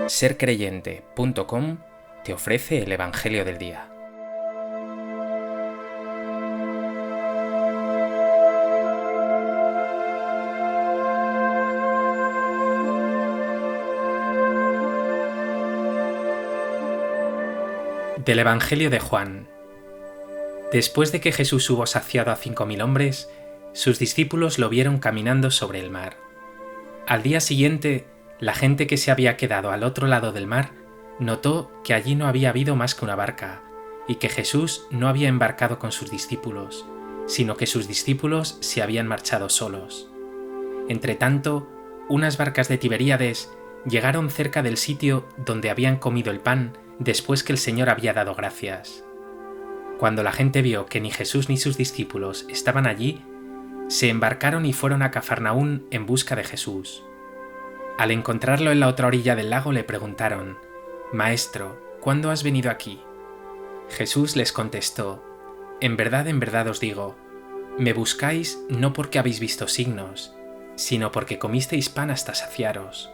Sercreyente.com te ofrece el Evangelio del Día. Del Evangelio de Juan. Después de que Jesús hubo saciado a 5.000 hombres, sus discípulos lo vieron caminando sobre el mar. Al día siguiente, la gente que se había quedado al otro lado del mar notó que allí no había habido más que una barca y que Jesús no había embarcado con sus discípulos, sino que sus discípulos se habían marchado solos. Entretanto, unas barcas de Tiberíades llegaron cerca del sitio donde habían comido el pan después que el Señor había dado gracias. Cuando la gente vio que ni Jesús ni sus discípulos estaban allí, se embarcaron y fueron a Cafarnaún en busca de Jesús. Al encontrarlo en la otra orilla del lago le preguntaron: «Maestro, ¿cuándo has venido aquí?» Jesús les contestó: en verdad os digo, me buscáis no porque habéis visto signos, sino porque comisteis pan hasta saciaros.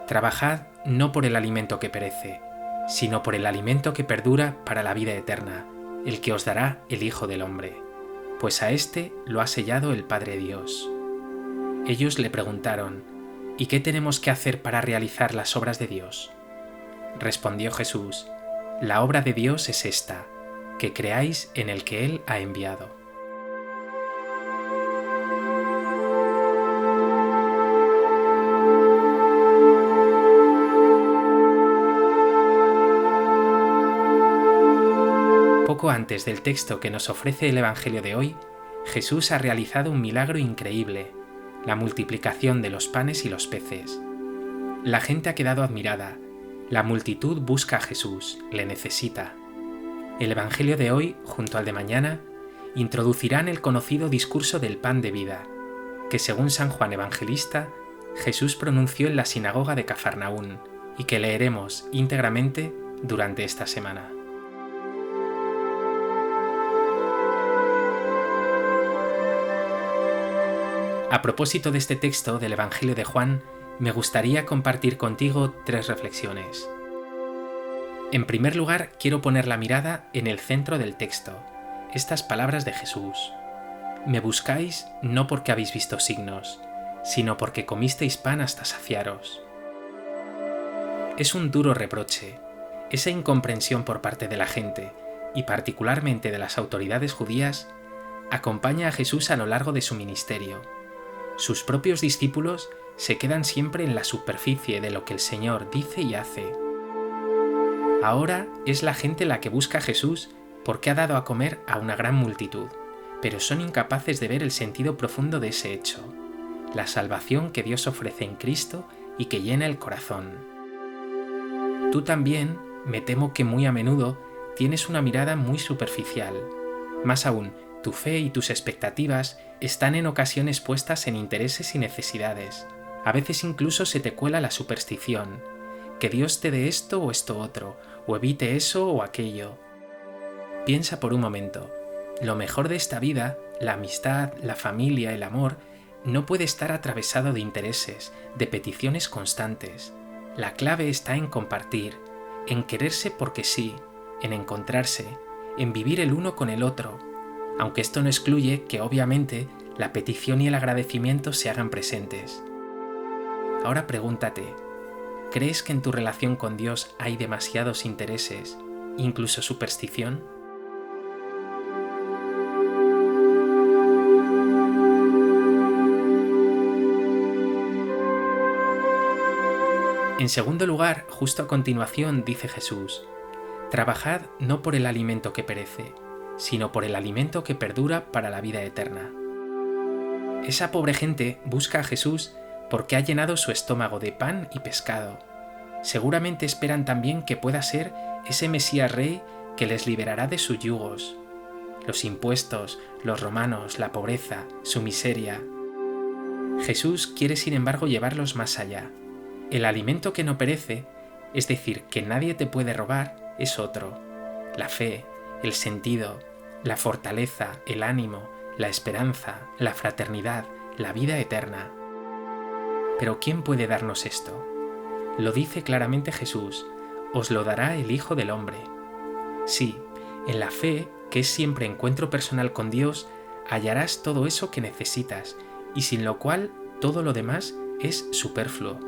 Trabajad no por el alimento que perece, sino por el alimento que perdura para la vida eterna, el que os dará el Hijo del Hombre, pues a éste lo ha sellado el Padre Dios». Ellos le preguntaron: «¿Y qué tenemos que hacer para realizar las obras de Dios?» Respondió Jesús: «La obra de Dios es esta, que creáis en el que Él ha enviado». Poco antes del texto que nos ofrece el Evangelio de hoy, Jesús ha realizado un milagro increíble: la multiplicación de los panes y los peces. La gente ha quedado admirada. La multitud busca a Jesús, le necesita. El Evangelio de hoy, junto al de mañana, introducirán el conocido discurso del pan de vida, que según San Juan Evangelista, Jesús pronunció en la sinagoga de Cafarnaún y que leeremos íntegramente durante esta semana. A propósito de este texto del Evangelio de Juan, me gustaría compartir contigo 3 reflexiones. En primer lugar, quiero poner la mirada en el centro del texto, estas palabras de Jesús: «Me buscáis no porque habéis visto signos, sino porque comisteis pan hasta saciaros». Es un duro reproche, esa incomprensión por parte de la gente, y particularmente de las autoridades judías, acompaña a Jesús a lo largo de su ministerio. Sus propios discípulos se quedan siempre en la superficie de lo que el Señor dice y hace. Ahora es la gente la que busca a Jesús porque ha dado a comer a una gran multitud, pero son incapaces de ver el sentido profundo de ese hecho, la salvación que Dios ofrece en Cristo y que llena el corazón. Tú también, me temo que muy a menudo, tienes una mirada muy superficial. Más aún, tu fe y tus expectativas están en ocasiones puestas en intereses y necesidades. A veces incluso se te cuela la superstición, que Dios te dé esto o esto otro, o evite eso o aquello. Piensa por un momento, lo mejor de esta vida, la amistad, la familia, el amor, no puede estar atravesado de intereses, de peticiones constantes. La clave está en compartir, en quererse porque sí, en encontrarse, en vivir el uno con el otro, aunque esto no excluye que obviamente la petición y el agradecimiento se hagan presentes. Ahora pregúntate, ¿crees que en tu relación con Dios hay demasiados intereses, incluso superstición? En segundo lugar, justo a continuación dice Jesús: «Trabajad no por el alimento que perece, sino por el alimento que perdura para la vida eterna». Esa pobre gente busca a Jesús porque ha llenado su estómago de pan y pescado. Seguramente esperan también que pueda ser ese Mesías Rey que les liberará de sus yugos. Los impuestos, los romanos, la pobreza, su miseria. Jesús quiere sin embargo llevarlos más allá. El alimento que no perece, es decir, que nadie te puede robar, es otro: la fe, el sentido, la fortaleza, el ánimo, la esperanza, la fraternidad, la vida eterna. Pero ¿quién puede darnos esto? Lo dice claramente Jesús: os lo dará el Hijo del Hombre. Sí, en la fe, que es siempre encuentro personal con Dios, hallarás todo eso que necesitas, y sin lo cual todo lo demás es superfluo.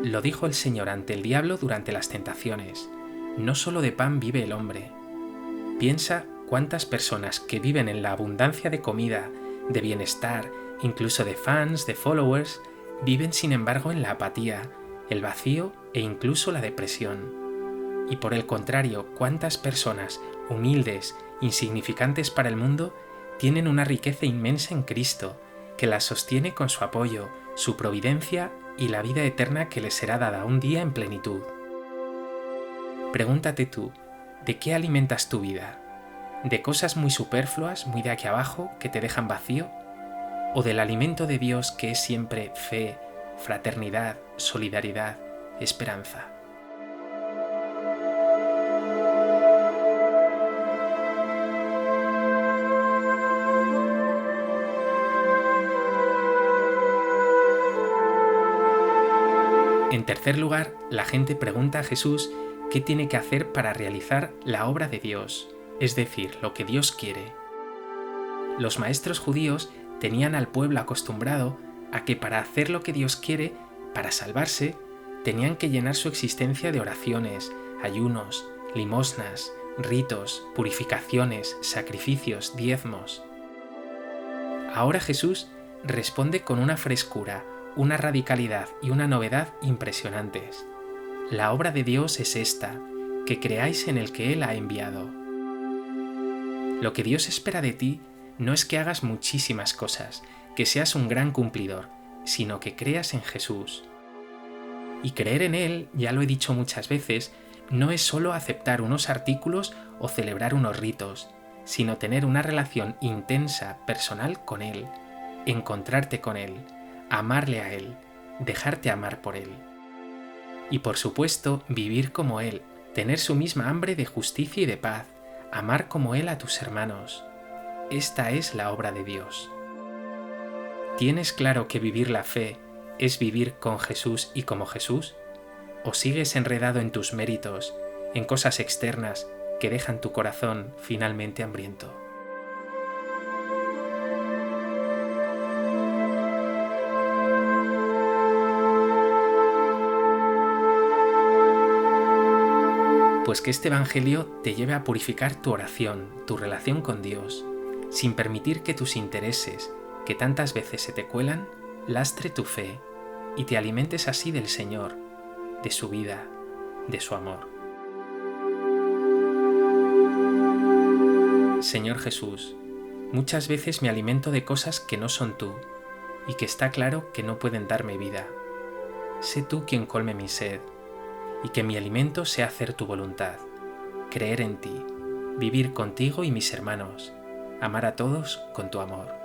Lo dijo el Señor ante el diablo durante las tentaciones: no solo de pan vive el hombre. Piensa cuántas personas que viven en la abundancia de comida, de bienestar, incluso de fans, de followers, viven sin embargo en la apatía, el vacío e incluso la depresión. Y por el contrario, cuántas personas humildes, insignificantes para el mundo, tienen una riqueza inmensa en Cristo, que las sostiene con su apoyo, su providencia y la vida eterna que les será dada un día en plenitud. Pregúntate tú, ¿de qué alimentas tu vida? ¿De cosas muy superfluas, muy de aquí abajo, que te dejan vacío? ¿O del alimento de Dios que es siempre fe, fraternidad, solidaridad, esperanza? En tercer lugar, la gente pregunta a Jesús qué tiene que hacer para realizar la obra de Dios, es decir, lo que Dios quiere. Los maestros judíos tenían al pueblo acostumbrado a que para hacer lo que Dios quiere, para salvarse, tenían que llenar su existencia de oraciones, ayunos, limosnas, ritos, purificaciones, sacrificios, diezmos. Ahora Jesús responde con una frescura, una radicalidad y una novedad impresionantes. La obra de Dios es esta, que creáis en el que Él ha enviado. Lo que Dios espera de ti no es que hagas muchísimas cosas, que seas un gran cumplidor, sino que creas en Jesús. Y creer en Él, ya lo he dicho muchas veces, no es solo aceptar unos artículos o celebrar unos ritos, sino tener una relación intensa, personal con Él, encontrarte con Él, amarle a Él, dejarte amar por Él. Y por supuesto, vivir como Él, tener su misma hambre de justicia y de paz, amar como Él a tus hermanos. Esta es la obra de Dios. ¿Tienes claro que vivir la fe es vivir con Jesús y como Jesús? ¿O sigues enredado en tus méritos, en cosas externas que dejan tu corazón finalmente hambriento? Pues que este Evangelio te lleve a purificar tu oración, tu relación con Dios, sin permitir que tus intereses, que tantas veces se te cuelan, lastre tu fe y te alimentes así del Señor, de su vida, de su amor. Señor Jesús, muchas veces me alimento de cosas que no son tú y que está claro que no pueden darme vida. Sé tú quien colme mi sed y que mi alimento sea hacer tu voluntad, creer en ti, vivir contigo y mis hermanos, amar a todos con tu amor.